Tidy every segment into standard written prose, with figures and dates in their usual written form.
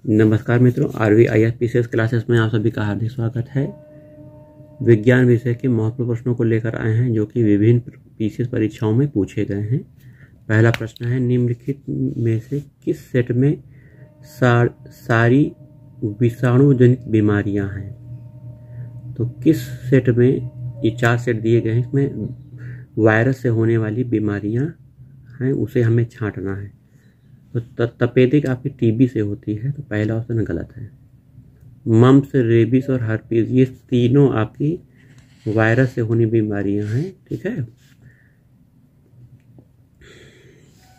नमस्कार मित्रों, RVIS classes में आप सभी का हार्दिक स्वागत है। विज्ञान विषय के महत्वपूर्ण प्रश्नों को लेकर आए हैं जो कि विभिन्न पीसीएस परीक्षाओं में पूछे गए हैं। पहला प्रश्न है, निम्नलिखित में से किस सेट में सारी विषाणु जनित बीमारियां हैं? तो किस सेट में, ये 4 सेट दिए गए हैं, इसमें वायरस से होने वाली बीमारियां हैं, उसे हमें छांटना है। तो तपेदिक आपकी टीबी से होती है, तो पहला ऑप्शन गलत है। मम्प्स, रेबीज और हर्पीज, ये तीनों आपकी वायरस से होनी बीमारियां हैं। ठीक है,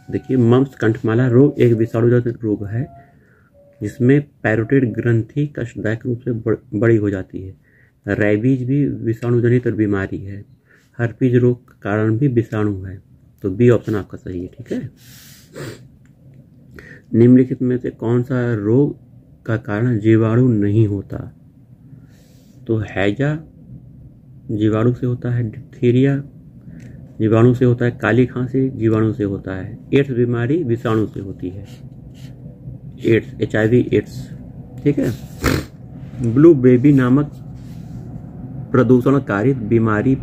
देखिए, मम्प्स कंठमाला रोग एक विषाणुजनित रोग है जिसमें पैरोटिड ग्रंथि कष्टदायक रूप से बड़ी हो जाती है। रेबीज भी विषाणुजनित बीमारी है। हर्पीज रोग का कारण भी विषाणु है, तो बी ऑप्शन आपका सही है। ठीक है, निम्नलिखित में से कौन सा रोग का कारण जीवाणु नहीं होता? तो हैजा जीवाणु से होता है, डिप्थीरिया जीवाणु से होता है, काली खांसी जीवाणु से होता है, एड्स बीमारी विषाणु से होती है, एड्स HIV एड्स। ठीक है, ब्लू बेबी नामक प्रदूषणकारी बीमारी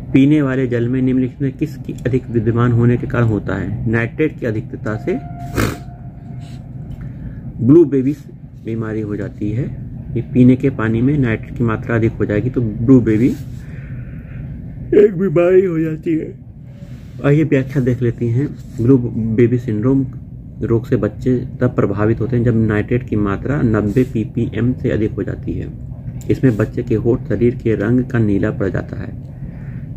पीने वाले जल में निम्नलिखित में किसकी अधिक विद्यमान होने के कारण होता है? नाइट्रेट की अधिकता से ब्लू बेबी बीमारी हो जाती है। ये पीने के पानी में नाइट्रेट की मात्रा अधिक हो जाएगी तो ब्लू बेबी एक बीमारी हो जाती है। आइए व्याख्या देख लेती हैं। ब्लू बेबी सिंड्रोम रोग से बच्चे तब प्रभावित होते हैं जब नाइट्रेट की मात्रा 90 ppm से अधिक हो जाती है। इसमें बच्चे के होठ शरीर के रंग का नीला पड़ जाता है।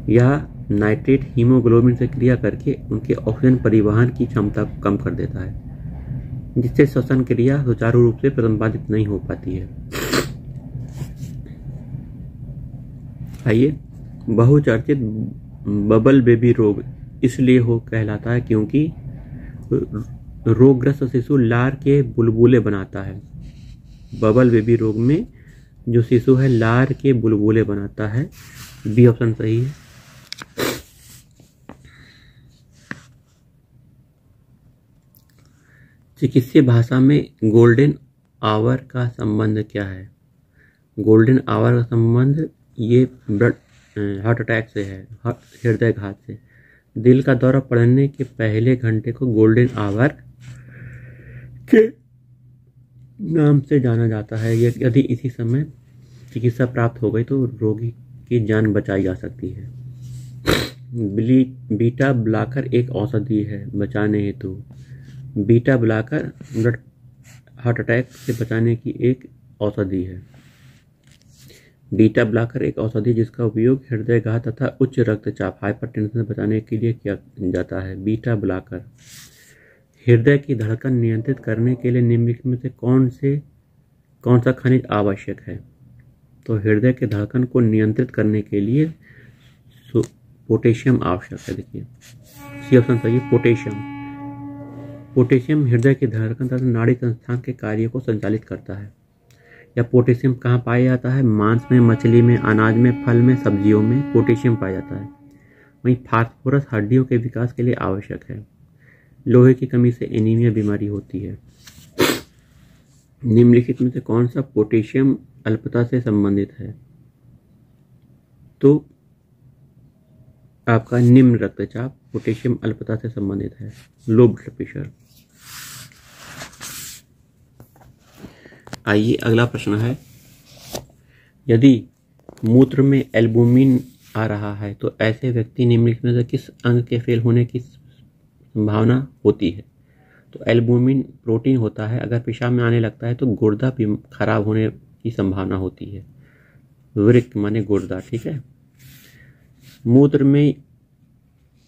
यह नाइट्रेट हीमोग्लोबिन से क्रिया करके उनके ऑक्सीजन परिवहन की क्षमता को कम कर देता है, जिससे श्वसन क्रिया सुचारू रूप से संपादित नहीं हो पाती है। आइए, बहुचर्चित बबल बेबी रोग इसलिए हो कहलाता है क्योंकि रोगग्रस्त शिशु लार के बुलबुले बनाता है। बबल बेबी रोग में जो शिशु है लार के बुलबुले बनाता है। बी ऑप्शन सही है। चिकित्सीय भाषा में गोल्डन आवर का संबंध क्या है? गोल्डन आवर का संबंध ये हार्ट अटैक से है, हृदय घात से। दिल का दौरा पड़ने के पहले घंटे को गोल्डन आवर के नाम से जाना जाता है। यदि इसी समय चिकित्सा प्राप्त हो गई तो रोगी की जान बचाई जा सकती है। बीटा ब्लॉकर एक औषधि है बचाने हेतु। Beta blocker blood heart attack से बचाने की एक औषधि है। बीटा ब्लॉकर एक औषधि जिसका उपयोग हृदयघात तथा उच्च रक्तचाप हाइपरटेंशन से बचाने के लिए किया जाता है। बीटा ब्लॉकर हृदय की धड़कन नियंत्रित करने के लिए निम्नलिखित में से कौन सा खनिज आवश्यक है? तो हृदय के धड़कन को नियंत्रित करने के लिए पोटेशियम आवश्यक है। देखिए, सी ऑप्शन सही है, पोटेशियम हृदय की धड़कन तथा नाड़ी संस्थान के कार्य को संचालित करता है। यह पोटेशियम कहाँ पाया जाता है? मांस में, मछली में, अनाज में, फल में, सब्जियों में पोटेशियम पाया जाता है। वहीं फास्फोरस हड्डियों के विकास के लिए आवश्यक है। लोहे की कमी से एनीमिया बीमारी होती है। निम्नलिखित में से कौन सा पोटेशियम अल्पता से संबंधित है? तो आपका निम्न रक्तचाप पोटेशियम अल्पता से संबंधित है, लो ब्लड प्रेशर। आइए, अगला प्रश्न है, यदि मूत्र में एल्बुमिन आ रहा है तो ऐसे व्यक्ति निम्नलिखित में से किस अंग के फेल होने की संभावना होती है? तो एल्बुमिन प्रोटीन होता है, अगर पेशाब में आने लगता है तो गुर्दा भी खराब होने की संभावना होती है। वृक्क माने गुर्दा। ठीक है, मूत्र में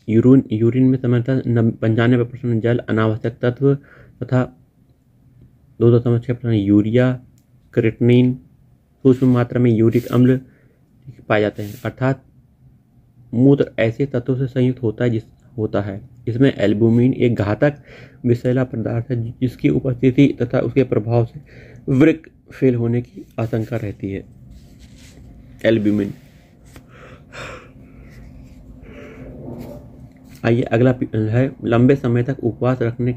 यूरिन में समर्थता 95% जल, अनावश्यक तत्व तथा 2.6% यूरिया, क्रिएटिनिन, सूक्ष्म मात्रा में यूरिक अम्ल पाए जाते हैं। अर्थात मूत्र ऐसे तत्वों से संयुक्त होता है इसमें एल्बुमिन एक घातक विषैला पदार्थ है जिसकी उपस्थिति तथा उसके प्रभाव से वृक्क फेल होने की आशंका रहती है। एल्बुमिन। आइए, अगला है, लंबे समय तक उपवास रखने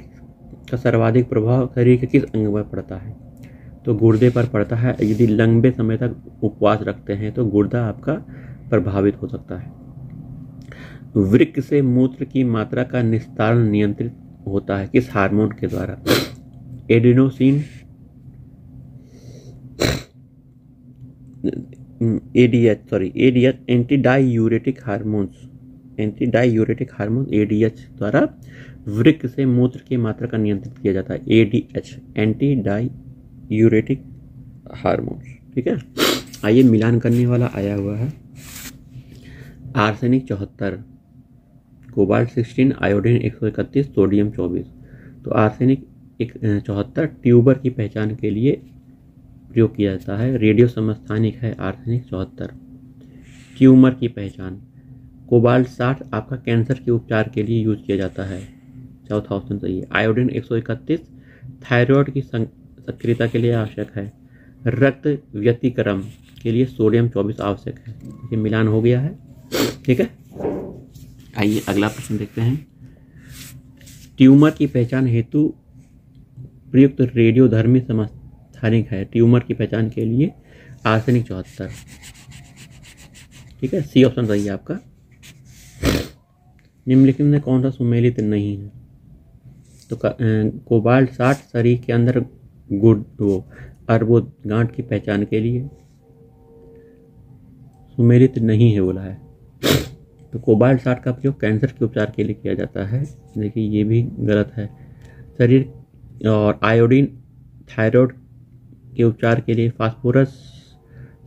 का सर्वाधिक प्रभाव शरीर के किस अंग पर पड़ता है? तो गुर्दे पर पड़ता है। यदि लंबे समय तक उपवास रखते हैं तो गुर्दा आपका प्रभावित हो सकता है। वृक्क से मूत्र की मात्रा का निस्तारण नियंत्रित होता है किस हार्मोन के द्वारा? Adenosine, ADH anti diuretic hormone ADH द्वारा वृक्क से मूत्र की मात्रा का नियंत्रित किया जाता है। ADH anti diuretic hormone. ठीक है, आइए मिलान करने वाला आया हुआ है। Arsenic 74, cobalt 16, iodine 131, sodium 24। तो आर्सेनिक 74 ट्यूबर की पहचान के लिए प्रयोग किया जाता है। रेडियो समस्थानिक है आर्सेनिक 74। ट्यूमर की पहचान। कोबाल्ट 60 आपका कैंसर के उपचार के लिए यूज किया जाता है। चौथा ऑप्शन सही है। आयोडीन 131 थायराइड की सक्रियता के लिए आवश्यक है। रक्त व्यतिक्रम के लिए सोडियम 24 आवश्यक है। ये मिलान हो गया है। ठीक है, आइए अगला प्रश्न देखते हैं। ट्यूमर की पहचान हेतु प्रयुक्त रेडियोधर्मी समस्थानिक है। ट्यूमर की पहचान के लिए आर्सेनिक 74। ठीक है, सी ऑप्शन सही है आपका। निम्नलिखित में कौन सा सुमेलित नहीं है? तो कोबाल्ट 60 शरीर के अंदर अर्बुद गांठ की पहचान के लिए सुमेलित नहीं है बोला है। तो कोबाल्ट 60 का प्रयोग कैंसर के उपचार के लिए किया जाता है। देखिए ये भी गलत है। शरीर और आयोडीन थायराइड के उपचार के लिए, फास्फोरस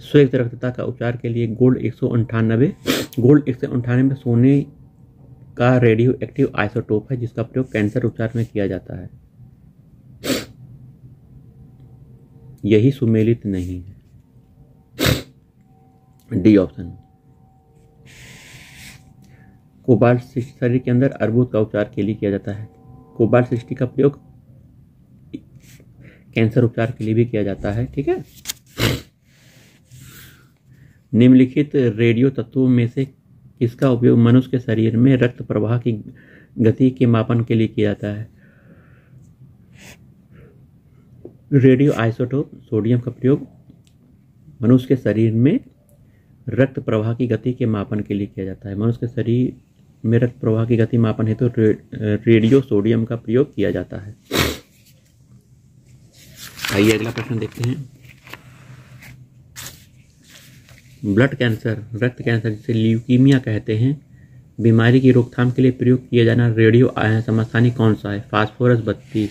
श्वेत रक्तता का उपचार के लिए गोल्ड 198 सोने का रेडियो एक्टिव आइसोटोप है जिसका प्रयोग कैंसर उपचार में किया जाता है। यही सुमेलित नहीं है। D option. कोबाल्ट 60 शरीर के अंदर अर्बुद का उपचार के लिए किया जाता है। कोबाल्ट 60 का प्रयोग कैंसर उपचार के लिए भी किया जाता है। ठीक है, निम्नलिखित रेडियो तत्वों में से किसका उपयोग मनुष्य के शरीर में रक्त प्रवाह की गति के मापन के लिए किया जाता है? रेडियो आइसोटोप सोडियम का प्रयोग मनुष्य के शरीर में रक्त प्रवाह की गति के मापन के लिए किया जाता है। मनुष्य के शरीर में रक्त प्रवाह की गति मापन हेतु रेडियो सोडियम का प्रयोग किया जाता है। आइए अगला प्रश्न देखते हैं। ब्लड कैंसर, रक्त कैंसर जिसे ल्यूकीमिया कहते हैं, बीमारी की रोकथाम के लिए प्रयोग किया जाना रेडियो समस्थानिक कौन सा है? फास्फोरस 32।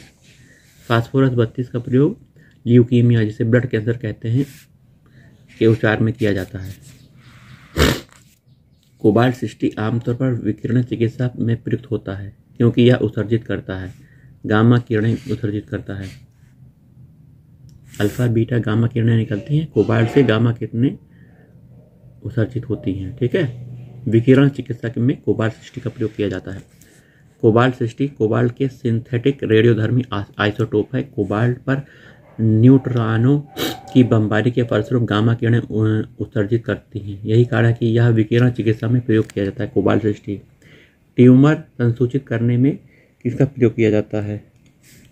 फास्फोरस 32 का प्रयोग ल्यूकीमिया जिसे ब्लड कैंसर कहते हैं के उपचार में किया जाता है। कोबाल्ट 60 आमतौर पर विकिरण चिकित्सा में प्रयुक्त होता है क्योंकि यह उत्सर्जित करता है, गामा किरणें उत्सर्जित करता है। अल्फा बीटा गामा किरणें निकलती हैं, कोबाल्ट से गामा किरणें उत्सर्जित होती हैं। ठीक है, विकिरण चिकित्सा में कोबाल्ट 60 का प्रयोग किया जाता है। कोबाल्ट 60 कोबाल्ट के सिंथेटिक रेडियोधर्मी आइसोटोप है। कोबाल्ट पर न्यूट्रॉनों की बमबारी के फलस्वरूप गामा किरणें उत्सर्जित करती हैं। यही कारण है कि यह विकिरण चिकित्सा में प्रयोग किया जाता है। कोबाल्ट 60 ट्यूमर संसूचित करने में किसका प्रयोग किया जाता है?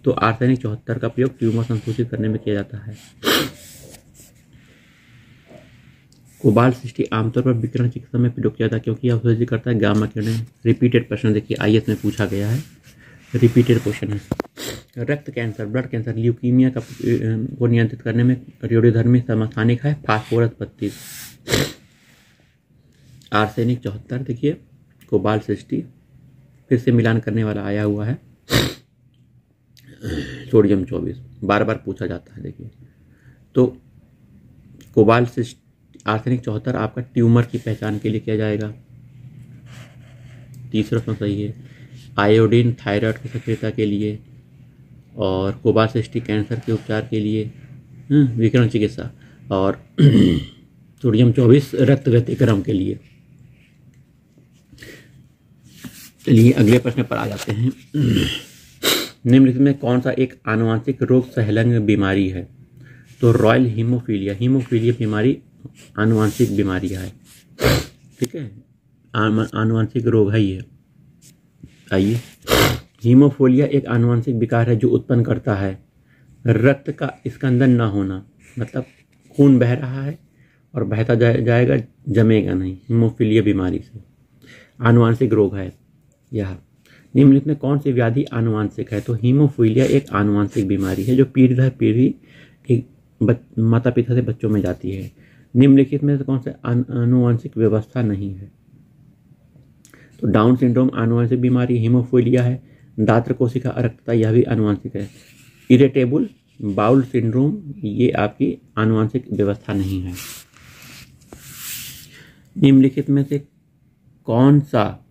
तो आर्सेनिक 74 का प्रयोग ट्यूमर संसूचित करने में किया जाता है। कोबाल्ट 60 आमतौर पर विकिरण चिकित्सा में प्रयोग किया जाता है क्योंकि यह उत्सर्जित करता है गामा किरणें। रिपीटेड प्रश्न देखिए, आईएएस में पूछा गया है, रिपीटेड क्वेश्चन है। रक्त कैंसर, ब्लड कैंसर, ल्यूकीमिया को नियंत्रित करने में रेडियोधर्मी समस्थानिक है फास्फोरस 32। आर्सेनिक 74 देखिए, कोबाल्ट 60 फिर से मिलान करने वाला आया हुआ है। सोडियम 24 बार बार पूछा जाता है। देखिए तो कोबाल्ट 60 आर्सेनिक 74 आपका ट्यूमर की पहचान के लिए किया जाएगा। तीसरा प्रश्न सही है। आयोडीन थायराइड की सक्रियता के लिए, और कोबाल्ट 60 कैंसर के उपचार के लिए विकिरण चिकित्सा, और सोडियम 24 रक्त व्यतिक्रम के लिए। चलिए अगले प्रश्न पर आ जाते हैं। निम्नलिखित में कौन सा एक आनुवंशिक रोग सहलंग बीमारी है? तो रॉयल हीमोफीलिया बीमारी आनुवंशिक बीमारी है। ठीक है, आनुवंशिक रोग है ये। आइए हीमोफीलिया एक आनुवंशिक विकार है जो उत्पन्न करता है रक्त का स्कंदन न होना, मतलब खून बह रहा है और बहता जाएगा, जमेगा नहीं। हीमोफीलिया बीमारी से आनुवंशिक रोग है यह। निम्नलिखित में कौन सी व्याधि आनुवंशिक है? तो हीमोफीलिया एक आनुवंशिक बीमारी है जो पीढ़ी दर पीढ़ी माता पिता से बच्चों में जाती है। निम्नलिखित में से कौन सा आनुवंशिक व्यवस्था नहीं है? तो डाउन सिंड्रोम आनुवंशिक बीमारी हीमोफीलिया है। दात्र कोशिका अरक्तता यह भी आनुवंशिक है। इरिटेबल बाउल सिंड्रोम ये आपकी आनुवंशिक व्यवस्था नहीं है। निम्नलिखित में से कौन सा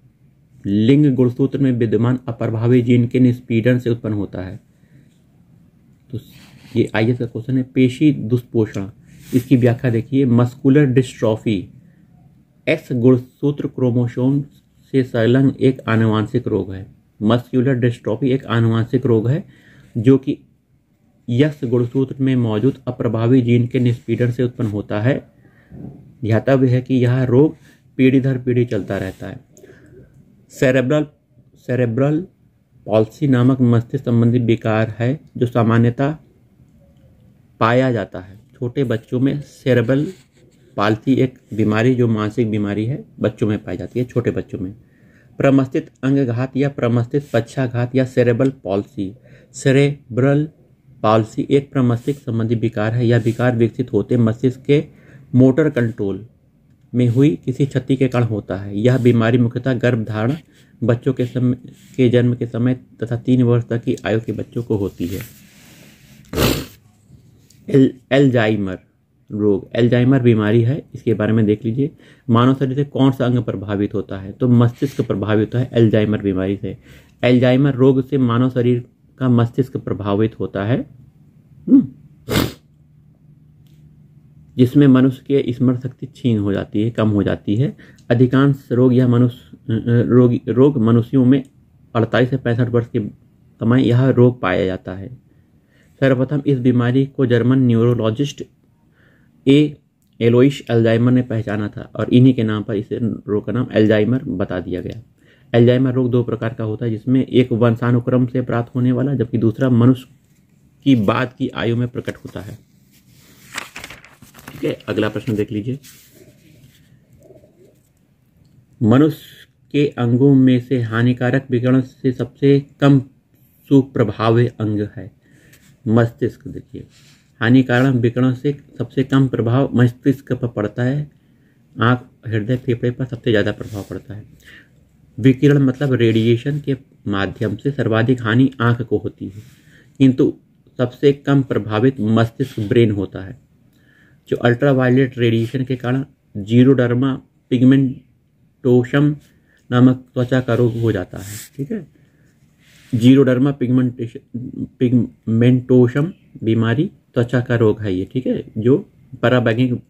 लिंग गुणसूत्र में विद्यमान अप्रभावी जीन के निष्पीड़न से उत्पन्न होता है? तो ये आईएएस का क्वेश्चन है। पेशी दुष्पोषण, इसकी व्याख्या देखिए। मस्कुलर डिस्ट्रॉफी एक्स गुणसूत्र क्रोमोसोम से संलग्न एक आनुवंशिक रोग है। मस्कुलर डिस्ट्रॉफी एक आनुवंशिक रोग है जो कि एक्स गुणसूत्र में मौजूद अप्रभावी जीन के निष्पीड़न से उत्पन्न होता है। ध्यातव्य है कि यह रोग पीढ़ी दर पीढ़ी चलता रहता है। सेरेब्रल पॉल्सी नामक मस्तिष्क संबंधी विकार है जो सामान्यतः पाया जाता है छोटे बच्चों में। सेरेब्रल पॉल्सी एक बीमारी जो मानसिक बीमारी है, बच्चों में पाई जाती है, छोटे बच्चों में। प्रमस्तिष्क अंगघात या प्रमस्तिष्क पक्षाघात या सेरेब्रल पॉल्सी। सेरेब्रल पॉल्सी एक प्रमस्तिष्क संबंधी विकार है। यह विकार विकसित होते मस्तिष्क के मोटर कंट्रोल में हुई किसी क्षति के कारण होता है। यह बीमारी मुख्यतः गर्भधारण बच्चों के जन्म के समय तथा 3 वर्ष तक की आयु के बच्चों को होती है। एल्जाइमर रोग, एल्जाइमर बीमारी है, इसके बारे में देख लीजिए। मानव शरीर से कौन सा अंग प्रभावित होता है? तो मस्तिष्क प्रभावित होता है एल्जाइमर बीमारी से। एल्जाइमर रोग से मानव शरीर का मस्तिष्क प्रभावित होता है, जिसमें मनुष्य के स्मरण शक्ति क्षीण हो जाती है, कम हो जाती है। अधिकांश रोग रोग मनुष्यों में 48 से 65 वर्ष के समय यह रोग पाया जाता है। सर्वप्रथम इस बीमारी को जर्मन न्यूरोलॉजिस्ट एलोइस एल्जाइमर ने पहचाना था और इन्हीं के नाम पर इसे रोग का नाम एल्जाइमर बता दिया गया। एल्जाइमर रोग 2 प्रकार का होता है, जिसमें एक वंशानुक्रम से प्राप्त होने वाला, जबकि दूसरा मनुष्य की बाद की आयु में प्रकट होता है। ठीक है, अगला प्रश्न देख लीजिए। मनुष्य के अंगों में से हानिकारक विकिरण से सबसे कम सुप्रभावी अंग है मस्तिष्क। देखिए, हानिकारक विकिरण से सबसे कम प्रभाव मस्तिष्क पर पड़ता है। आंख, हृदय, फेफड़े पर सबसे ज्यादा प्रभाव पड़ता है। विकिरण मतलब रेडिएशन के माध्यम से सर्वाधिक हानि आंख को होती है, किंतु सबसे कम प्रभावित मस्तिष्क ब्रेन होता है, जो अल्ट्रावायलेट रेडिएशन के कारण जीरोडर्मा पिगमेंटोसम नामक त्वचा का रोग हो जाता है। ठीक है, जीरोडर्मा पिगमेंटोसम बीमारी त्वचा का रोग है ये। ठीक है, जो पराबैंगिक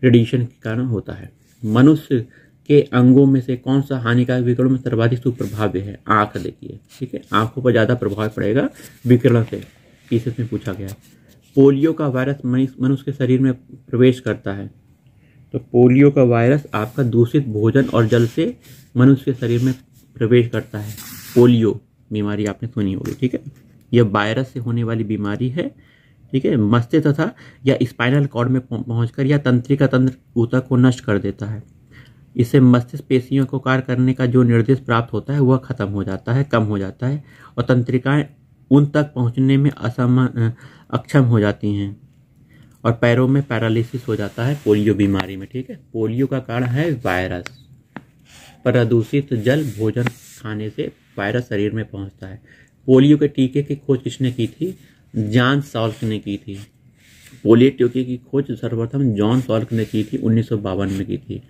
रेडिएशन के कारण होता है। मनुष्य के अंगों में से कौन सा हानिकारक विकिरण में सर्वाधिक सुप्रभावी है? आंख। देखिए, ठीक है, आंखों पर ज्यादा प्रभाव पड़ेगा विकिरण से, पीसेस में पूछा गया है। पोलियो का वायरस मनुष्य के शरीर में प्रवेश करता है। तो पोलियो का वायरस आपका दूषित भोजन और जल से मनुष्य के शरीर में प्रवेश करता है। पोलियो बीमारी आपने सुनी होगी। ठीक है, यह वायरस से होने वाली बीमारी है। ठीक है, मस्तिष्क तथा या स्पाइनल कॉर्ड में पहुंचकर या तंत्रिका तंत्र ऊतक को नष्ट कर देता है। इससे मस्तिष्क पेशियों को कार्य करने का जो निर्देश प्राप्त होता है वह खत्म हो जाता है, कम हो जाता है, और तंत्रिकाएं उन तक पहुंचने में अक्षम हो जाती हैं और पैरों में पैरालिसिस हो जाता है पोलियो बीमारी में। ठीक है, पोलियो का कारण है वायरस। प्रदूषित जल भोजन खाने से वायरस शरीर में पहुंचता है। पोलियो के टीके की खोज किसने की थी? जॉन सॉल्क ने की थी। पोलियो टीके की खोज सर्वप्रथम जॉन सॉल्क ने की थी, 1952 में की थी।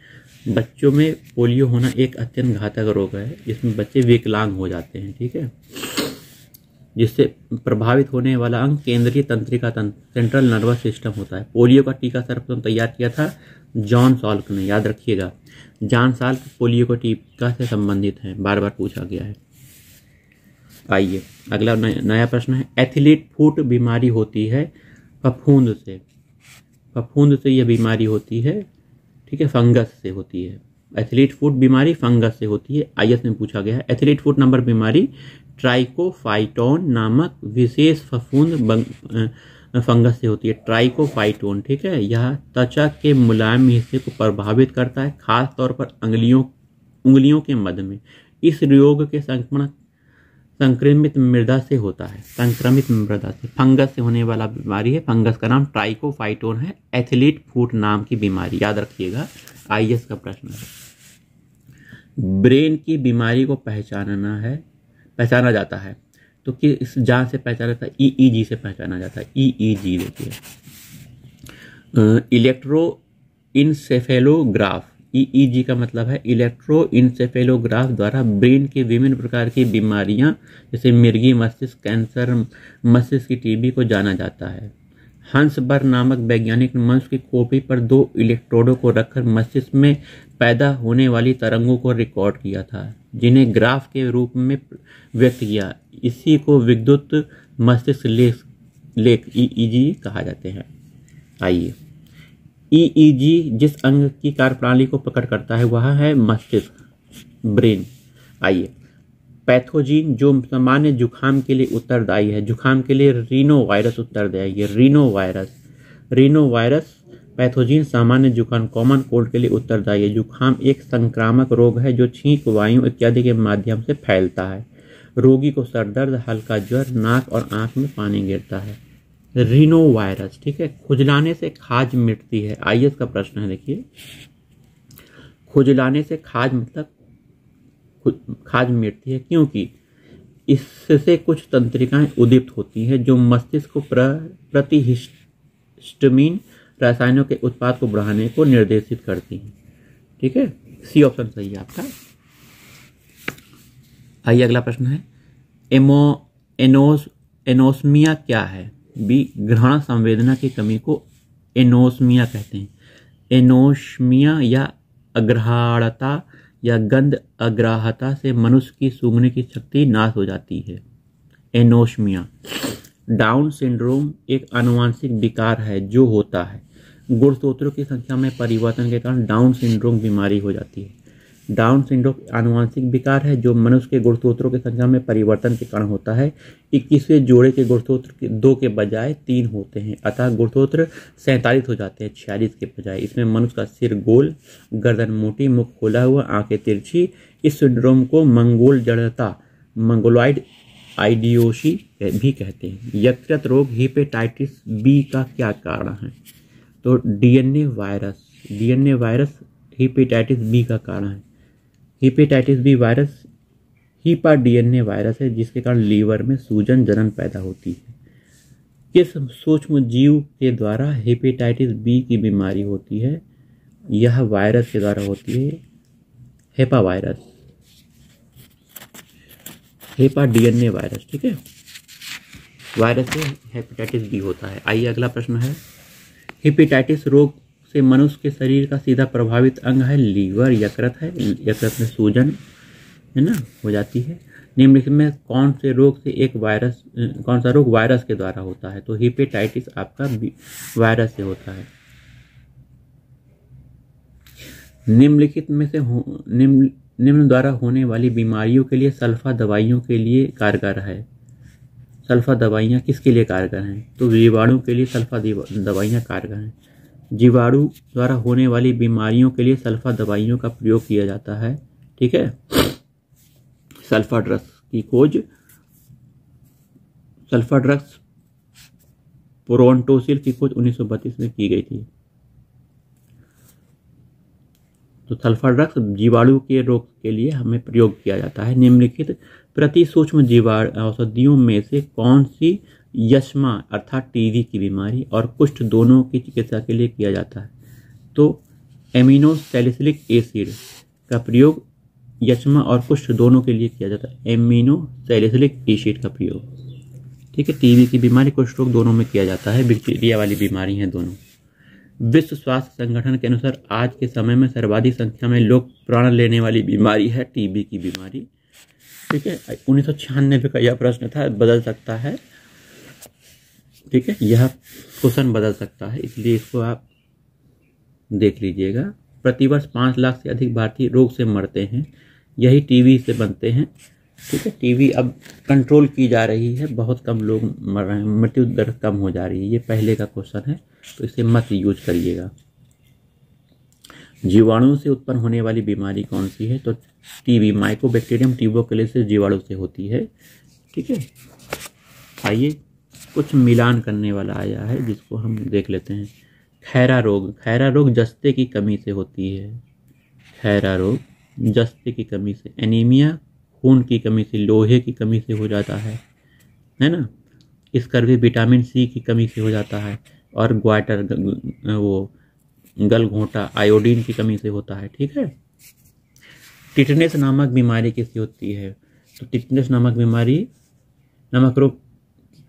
बच्चों में पोलियो होना एक अत्यंत घातक रोग है, जिसमें बच्चे विकलांग हो जाते हैं। ठीक है, जिससे प्रभावित होने वाला अंग केंद्रीय तंत्रिका तंत्र, सेंट्रल नर्वस सिस्टम होता है। पोलियो का टीका सर्वप्रथम तैयार किया था जॉन सॉल्क ने, याद रखिएगा। जॉन सॉल्क पोलियो का टीका से संबंधित है, बार बार पूछा गया है। आइए अगला नया प्रश्न है। एथलीट फुट बीमारी होती है फफूंद से। फफूंद से यह बीमारी होती है। ठीक है, फंगस से होती है। एथलीट फुट बीमारी फंगस से होती है, आईएएस में पूछा गया है। एथलीट फुट नंबर बीमारी ट्राइकोफाइटोन नामक विशेष फफूंद फंगस से होती है, ट्राइकोफाइटोन, ठीक है। यह त्वचा के मुलायम हिस्से को प्रभावित करता है, खास तौर पर उंगलियों के मध्य में। इस रोग के संक्रमण संक्रमित मृदा से होता है, संक्रमित मृदा से फंगस से होने वाला बीमारी है। फंगस का नाम ट्राइकोफाइटोन है। एथलीट फुट नाम की बीमारी, याद रखिएगा, आईएएस का प्रश्न है। ब्रेन की बीमारी को पहचाना जाता है, तो किस जांच से पहचाना जाता है? ईईजी से पहचाना जाता है। ईईजी देखिए, इलेक्ट्रोइंसेफेलोग्राफ। ईईजी का मतलब है इलेक्ट्रोइंसेफेलोग्राफ द्वारा ब्रेन के विभिन्न प्रकार की बीमारियां जैसे मिर्गी मस्तिष्क, कैंसर मस्तिष्क की टीबी को जाना जाता है। हंसबर्ग नामक वैज्ञानिक ने मनुष्य की खोपड़ी पर 2 इलेक्ट्रोडों को रखकर मस्तिष्क में पैदा होने वाली तरंगों को रिकॉर्ड किया था, जिन्हें ग्राफ के रूप में व्यक्त किया। इसी को विद्युत मस्तिष्क लेख ईईजी कहा जाते हैं। आइए, ईईजी जिस अंग की कार्यप्रणाली को पकड़ करता है वह है मस्तिष्क, ब्रेन। आइए, पैथोजीन जो सामान्य जुखाम के लिए उत्तरदायी है, जुखाम के लिए रीनो वायरस उत्तरदायी है। रीनो वायरस पैथोजीन सामान्य जुखाम कॉमन कोल्ड के लिए उत्तरदायी है। जुखाम एक संक्रामक रोग है जो छींक, वायु इत्यादि के माध्यम से फैलता है। रोगी को सरदर्द, हल्का ज्वर, नाक और आंख में पानी गिरता है। रीनो वायरस, ठीक है। खुजलाने से खाज मिटती है, आईएएस का प्रश्न है, देखिए। खुजलाने से खाज मतलब खाज मिटती है क्योंकि इससे कुछ तंत्रिकाएं उद्दीपित होती हैं जो मस्तिष्क को प्रतिहिस्टामिन रसायनों के उत्पाद को बढ़ाने को निर्देशित करती हैं, ठीक है। सी ऑप्शन सही है आपका। आइए अगला प्रश्न है, एनोस्मिया क्या है? बी, ग्रहण संवेदना की कमी को एनोस्मिया कहते हैं। एनोस्मिया या अग्रहणता या गंध अग्राहता से मनुष्य की सूंघने की शक्ति नाश हो जाती है। एनोस्मिया। डाउन सिंड्रोम एक आनुवंशिक विकार है जो होता है गुणसूत्रों की संख्या में परिवर्तन के कारण डाउन सिंड्रोम बीमारी हो जाती है। डाउन सिंड्रोम आनुवंशिक विकार है जो मनुष्य के गुणसूत्रों की संख्या में परिवर्तन के कारण होता है। 21वें जोड़े के गुणसूत्र 2 के बजाय 3 होते हैं, अतः गुणसूत्र 47 हो जाते हैं 46 के बजाय। इसमें मनुष्य का सिर गोल, गर्दन मोटी, मुख खोला हुआ, आंखें तिरछी। इस सिंड्रोम को मंगोल जड़ता, मंगोलॉइड आइडियोसी भी कहते हैं। यकृत रोग हेपेटाइटिस बी का क्या कारण है? तो डीएनए वायरस हेपेटाइटिस बी का कारण है। Hepatitis B virus hepa DNA virus है जिसके कारण लीवर में सूजन जलन पैदा होती है। किस सूक्ष्म जीव के द्वारा हेपेटाइटिस बी की बीमारी होती है? यह वायरस के द्वारा होती है, HEPA virus, HEPA DNA virus, ठीक है। वायरस से हेपेटाइटिस बी होता है। आइए अगला प्रश्न है, हेपेटाइटिस रोग से मनुष्य के शरीर का सीधा प्रभावित अंग है लीवर, यकृत है। यकृत में सूजन है ना हो जाती है। निम्नलिखित में कौन सा रोग वायरस के द्वारा होता है? तो हेपेटाइटिस आपका वायरस से होता है। निम्नलिखित में से निम्न द्वारा होने वाली बीमारियों के लिए सल्फा दवाइयों के लिए कारगर है। सल्फा दवाइयाँ किसके लिए कारगर हैं? तो जीवाणु के लिए सल्फा दवाइयाँ कारगर हैं। जीवाणु द्वारा होने वाली बीमारियों के लिए सल्फा दवाइयों का प्रयोग किया जाता है, ठीक है। सल्फा ड्रग्स की खोज, सल्फा ड्रग्स प्रोन्टोसिल की खोज 1932 में की गई थी। तो सल्फा ड्रग्स जीवाणु के रोग के लिए हमें प्रयोग किया जाता है। निम्नलिखित प्रति सूक्ष्म जीवाणु औषधियों में से कौन सी यक्ष्मा अर्थात टीबी की बीमारी और कुष्ठ दोनों की चिकित्सा के लिए किया जाता है? तो एमिनोसैलिसिलिक एसिड का प्रयोग यक्ष्मा और कुष्ठ दोनों के लिए किया जाता है। एमिनोसैलिसिलिक एसिड का प्रयोग, ठीक है। टीबी की बीमारी, कुष्ठ रोग दोनों में किया जाता है। बैक्टीरिया वाली बीमारी है दोनों। विश्व स्वास्थ्य संगठन के अनुसार आज के समय में सर्वाधिक संख्या में लोग प्राण लेने वाली बीमारी है टीबी की बीमारी, ठीक है। 1996 का यह प्रश्न था, बदल सकता है, ठीक है। यह क्वेश्चन बदल सकता है, इसलिए इसको आप देख लीजिएगा। प्रतिवर्ष 5 लाख से अधिक भारतीय रोग से मरते हैं, यही टीबी से बनते हैं। ठीक है, टीबी अब कंट्रोल की जा रही है, बहुत कम लोग मर रहे हैं, मृत्यु दर कम हो जा रही है। ये पहले का क्वेश्चन है, तो इसे मत यूज करिएगा। जीवाणु से उत्पन्न होने वाली बीमारी कौन सी है? तो टीबी, माइकोबैक्टीरियम ट्यूबरकुलोसिस जीवाणु से होती है। ठीक है, आइए कुछ मिलान करने वाला आया है जिसको हम देख लेते हैं। खैरा रोग, खैरा रोग जस्ते की कमी से होती है। खैरा रोग जस्ते की कमी से, एनीमिया खून की कमी से, लोहे की कमी से हो जाता है ना। स्कर्वी विटामिन सी की कमी से हो जाता है, और ग्वाटर वो गलघोंटा आयोडीन की कमी से होता है। ठीक है, टिटनेस नामक बीमारी किससे होती है? तो टिटनेस नामक बीमारी, नमक रोग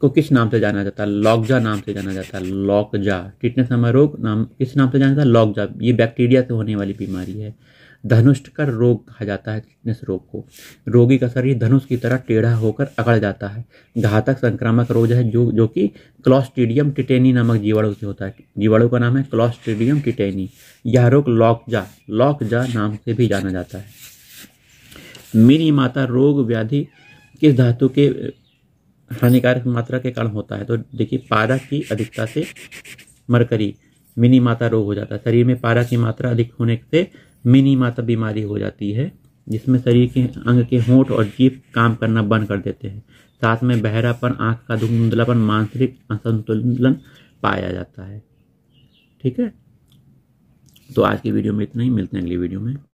को किस नाम से जाना जाता है? लॉकजा नाम से जाना जाता है, लॉकजा। टिटनेस नामक रोग नाम किस नाम से जाना जाता है? लॉकजा। ये बैक्टीरिया से होने वाली बीमारी है। धनुष्कर रोग कहा जाता है टिटनेस रोग को। रोगी का शरीर धनुष की तरह टेढ़ा होकर अकड़ जाता है। घातक संक्रामक रोग है जो कि क्लॉस्ट्रीडियम टिटेनी नामक जीवाणु से होता है। जीवाणु का नाम है क्लॉस्ट्रीडियम टिटेनी। यह रोग लॉकजा नाम से भी जाना जाता है। मिनी माता रोग व्याधि किस धातु के हानिकारक मात्रा के कारण होता है? तो देखिए, पारा की अधिकता से मरकरी मिनी माता रोग हो जाता है। शरीर में पारा की मात्रा अधिक होने से मिनी माता बीमारी हो जाती है, जिसमें शरीर के अंग के होंठ और जीभ काम करना बंद कर देते हैं। साथ में बहरापन, आंख का धुंधलापन, मानसिक असंतुलन पाया जाता है। ठीक है, तो आज की वीडियो में इतना ही, मिलते हैं अगली वीडियो में।